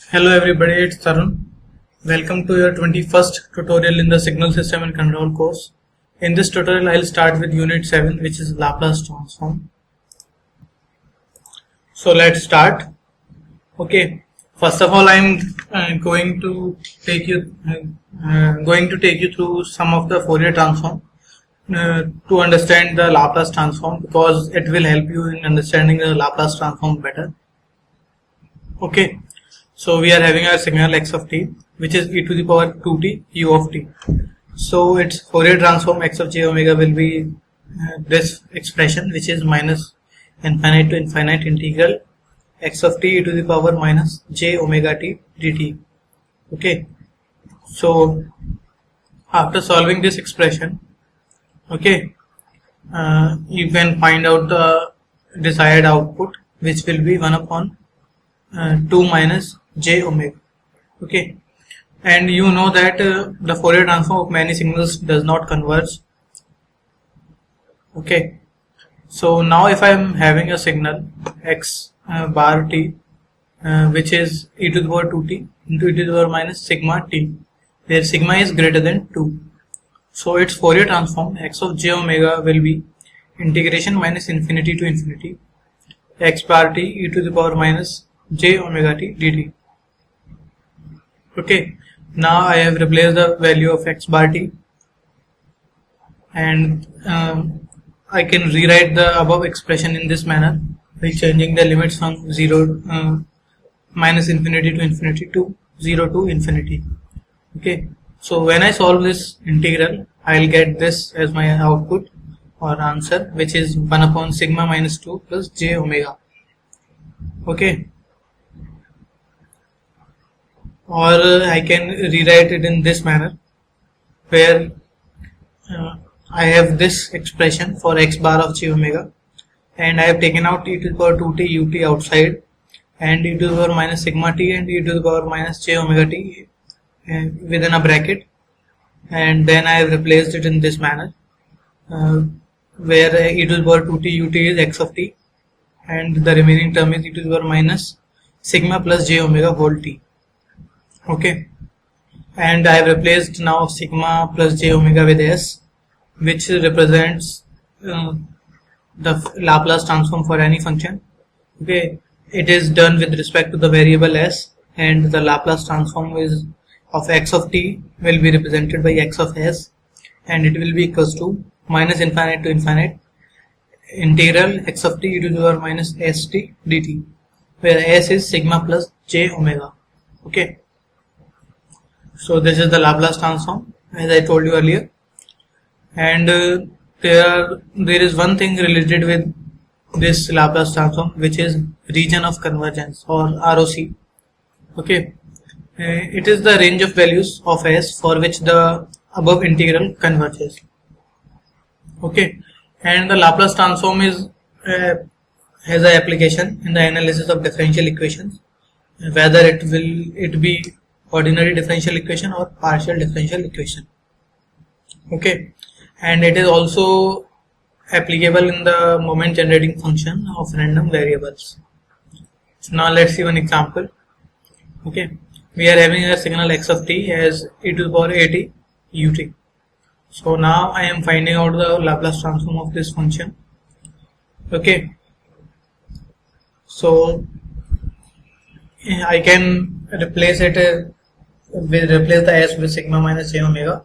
Hello everybody, it's Tarun. Welcome to your 21st tutorial in the Signal System and Control course. In this tutorial, I'll start with Unit 7, which is Laplace transform. So let's start. Okay. First of all, I'm going to take you through some of the Fourier transform to understand the Laplace transform, because it will help you in understanding the Laplace transform better. Okay. So we are having our signal x of t, which is e to the power 2t u of t. So its Fourier transform x of j omega will be this expression, which is minus infinite to infinite integral x of t e to the power minus j omega t dt. Okay. So after solving this expression, okay, you can find out the desired output, which will be 1 upon 2 minus j omega. Okay, and you know that the Fourier transform of many signals does not converge. Okay, so now if I am having a signal x bar t, which is e to the power 2t into e to the power minus sigma t, where sigma is greater than 2, so its Fourier transform x of j omega will be integration minus infinity to infinity x bar t e to the power minus j omega t dt. Okay, now I have replaced the value of x bar t, and I can rewrite the above expression in this manner by changing the limits from 0 minus infinity to infinity to 0 to infinity. Okay, so when I solve this integral, I'll get this as my output or answer, which is 1 upon sigma minus 2 plus j omega. Okay, or I can rewrite it in this manner, where I have this expression for x bar of j omega, and I have taken out e to the power 2t ut outside, and e to the power minus sigma t and e to the power minus j omega t within a bracket, and then I have replaced it in this manner, where e to the power 2t ut is x of t, and the remaining term is e to the power minus sigma plus j omega whole t. Okay, and I have replaced now sigma plus j omega with s, which represents the Laplace transform for any function. Okay, it is done with respect to the variable s, and the Laplace transform is of x of t will be represented by x of s, and it will be equals to minus infinite to infinite integral x of t e to the power minus st dt, where s is sigma plus j omega. Okay, so this is the Laplace transform, as I told you earlier, and there is one thing related with this Laplace transform, which is region of convergence or ROC. Okay, it is the range of values of s for which the above integral converges. Okay, and the Laplace transform is has an application in the analysis of differential equations, whether it be ordinary differential equation or partial differential equation. Okay, and it is also applicable in the moment generating function of random variables. So now let's see one example. Okay, we are having a signal x of t as e to the power at ut. So now I am finding out the Laplace transform of this function. Okay, so I can replace the s with sigma minus j omega,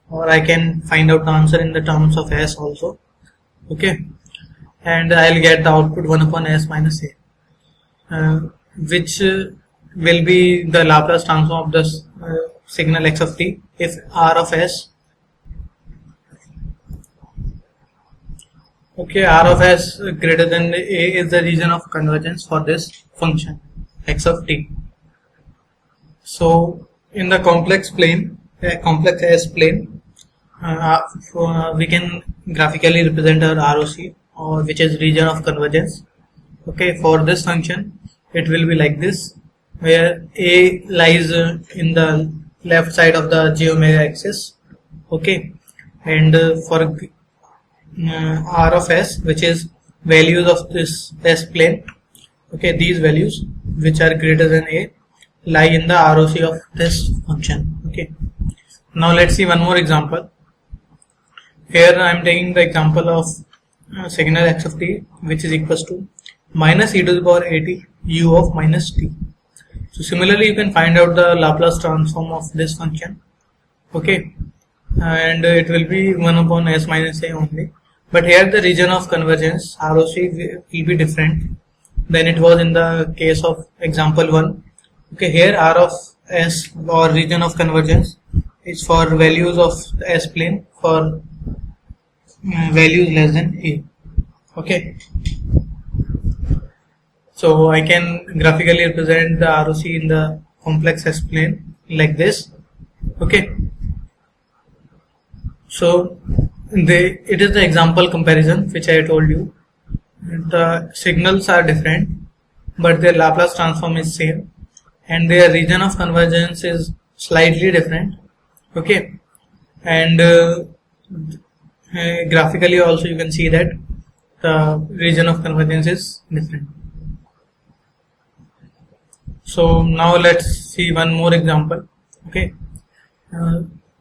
or I can find out the answer in the terms of s also. Okay, and I'll get the output 1 upon s minus a, which will be the Laplace transform of the signal x of t if r of s. Okay, r of s greater than a is the region of convergence for this function x of t. So in the complex plane, complex S plane, we can graphically represent our ROC, or which is region of convergence. Okay, for this function, it will be like this, where A lies in the left side of the j omega axis. Okay, and for R of S, which is values of this S plane, okay, these values which are greater than A lie in the ROC of this function. Okay. Now let's see one more example. Here I am taking the example of signal x of t, which is equals to minus e to the power at u of minus t. So similarly, you can find out the Laplace transform of this function. Okay, and it will be 1 upon s minus a only. But here the region of convergence ROC will be different than it was in the case of example 1. Okay, here R of s or region of convergence is for values of the s plane for values less than a. Okay, so I can graphically represent the ROC in the complex s plane like this. Okay, so it is the example comparison which I told you. The signals are different, but their Laplace transform is same, and their region of convergence is slightly different. Okay, and graphically also you can see that the region of convergence is different. So now let's see one more example. Okay,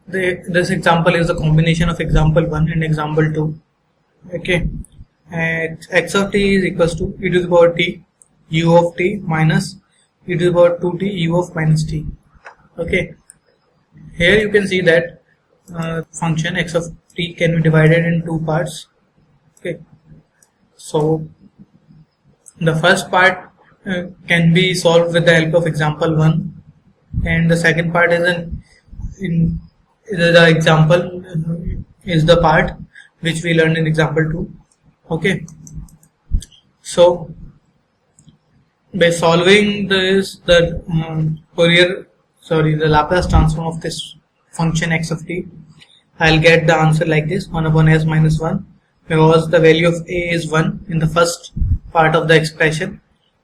this example is a combination of example 1 and example 2. Okay, x of t is equals to e to the power t u of t minus e to the power 2t u of minus t. Okay, here you can see that function x of t can be divided in two parts. Okay, so the first part can be solved with the help of example 1, and the second part is the example is the part which we learned in example 2. Okay, so by solving this, the Laplace transform of this function x of t, I'll get the answer like this: 1 upon s minus 1, because the value of a is 1 in the first part of the expression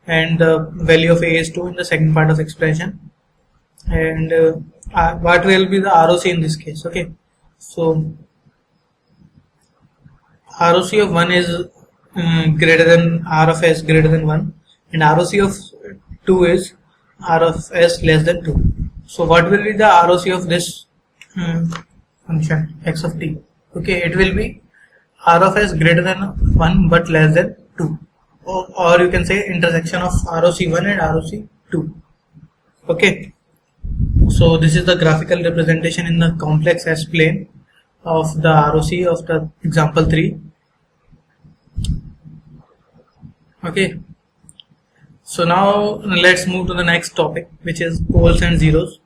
and the value of a is 2 in the second part of expression. And what will be the ROC in this case? Okay, so ROC of 1 is greater than R of s greater than 1, and ROC of 2 is R of s less than 2. So what will be the ROC of this function x of t? Okay, it will be R of s greater than 1 but less than 2, or you can say intersection of ROC 1 and ROC 2. Okay, so this is the graphical representation in the complex s plane of the ROC of the example 3. Okay, so now let's move to the next topic, which is poles and zeros.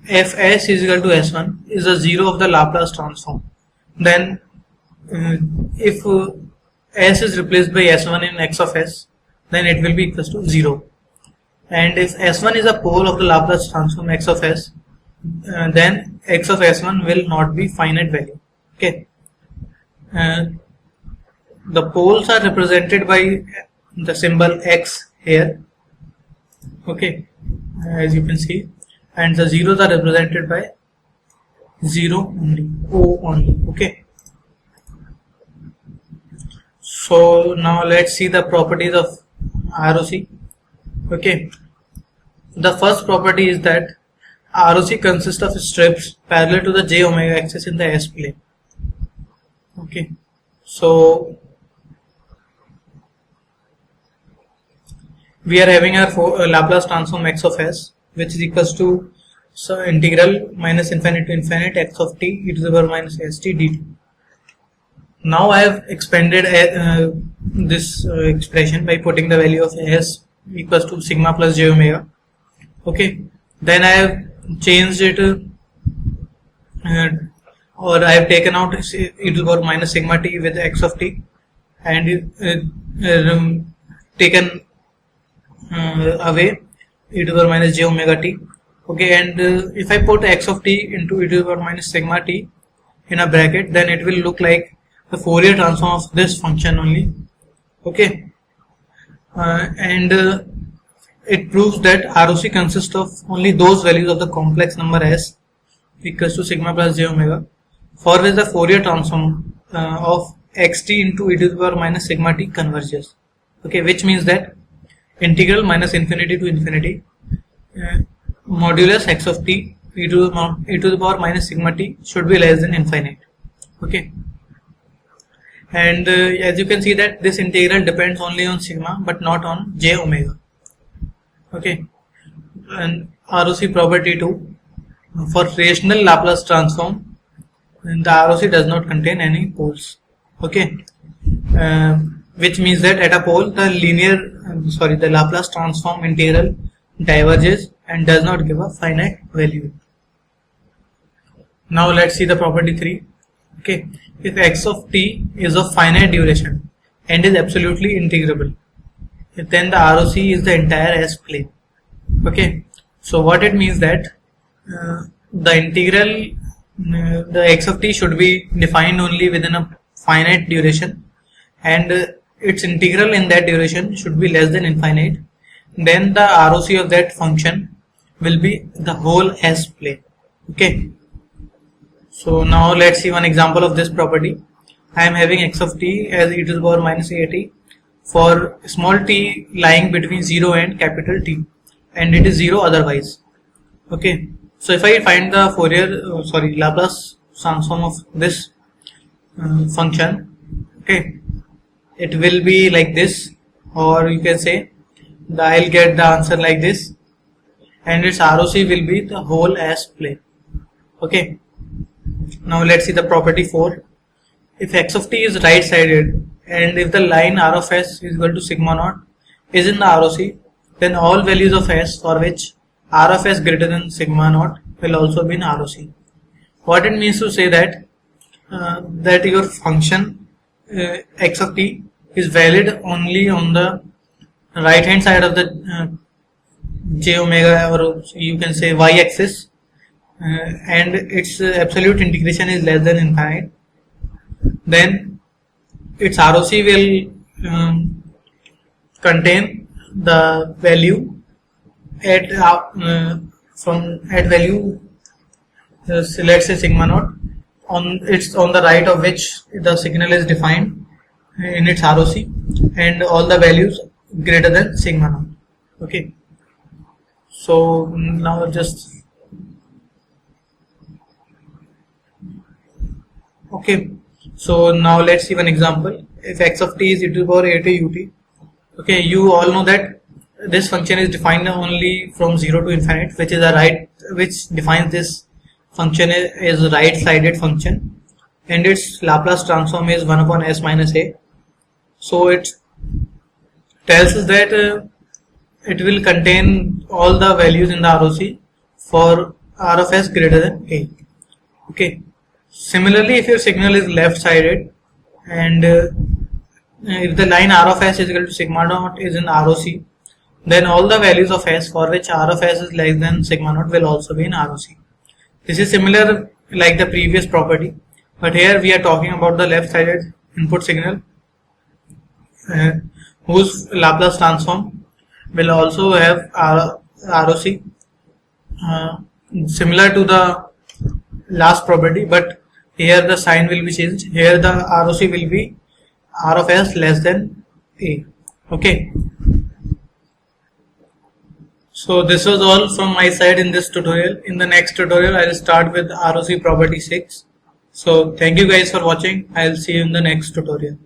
If s is equal to s1 is a zero of the Laplace transform, then if s is replaced by s1 in x of s, then it will be equals to 0. And if s1 is a pole of the Laplace transform x of s, then x of s1 will not be finite value. Okay, the poles are represented by the symbol x here. Okay, as you can see, and the zeros are represented by 0 only, O only. Okay, so now let's see the properties of ROC. Okay, the first property is that ROC consists of strips parallel to the j omega axis in the s plane. Okay, so we are having our Laplace transform x of s, which is equals to integral minus infinite to infinite x of t e to the power minus st dt. Now I have expanded this expression by putting the value of s equals to sigma plus j omega. Okay, then I have changed it or I have taken out e to the power minus sigma t with x of t and taken away e to the power minus j omega t. Okay, and if I put x of t into e to the power minus sigma t in a bracket, then it will look like the Fourier transform of this function only. Okay, and it proves that ROC consists of only those values of the complex number s equals to sigma plus j omega, for which the Fourier transform of xt into e to the power minus sigma t converges. Okay, which means that integral minus infinity to infinity modulus x of t e to the power minus sigma t should be less than infinite. Okay, and as you can see that this integral depends only on sigma but not on j omega. Okay, and ROC property 2, for rational Laplace transform the ROC does not contain any poles. Okay, which means that at a pole the Laplace transform integral diverges and does not give a finite value. Now let's see the property 3. Okay, if x of t is of finite duration and is absolutely integrable, then the ROC is the entire S plane. Okay, so what it means that the integral, the x of t should be defined only within a finite duration, and its integral in that duration should be less than infinite. Then the ROC of that function will be the whole S plane. Okay, so now let's see one example of this property. I am having x of t as e to the power minus at for small t lying between 0 and capital T, and it is 0 otherwise. Okay, so if I find the Laplace transform of this function, okay, it will be like this, or you can say I'll get the answer like this, and its ROC will be the whole S plane. Okay, now let's see the property 4. If x of t is right sided and if the line r of s is equal to sigma naught is in the ROC, then all values of s for which r of s greater than sigma naught will also be in ROC. What it means to say that that your function x of t is valid only on the right hand side of the j omega, or you can say y axis, and its absolute integration is less than infinite, then its ROC will contain the value at value let's say sigma naught, on the right of which the signal is defined in its ROC, and all the values greater than sigma naught. Okay, so now so now let's see one example. If x of t is e to the power at ut, okay, you all know that this function is defined only from 0 to infinite, which defines this function as a right sided function, and its Laplace transform is 1 upon s minus a. So it tells us that it will contain all the values in the ROC for r of s greater than a. Okay, similarly, if your signal is left sided and if the line r of s is equal to sigma naught is in ROC, then all the values of s for which r of s is less than sigma naught will also be in ROC. This is similar like the previous property, but here we are talking about the left sided input signal whose Laplace transform will also have ROC similar to the last property, but here the sign will be changed. Here the ROC will be r of s less than a. Okay, so this was all from my side in this tutorial. In the next tutorial I will start with ROC property 6. So thank you guys for watching. I will see you in the next tutorial.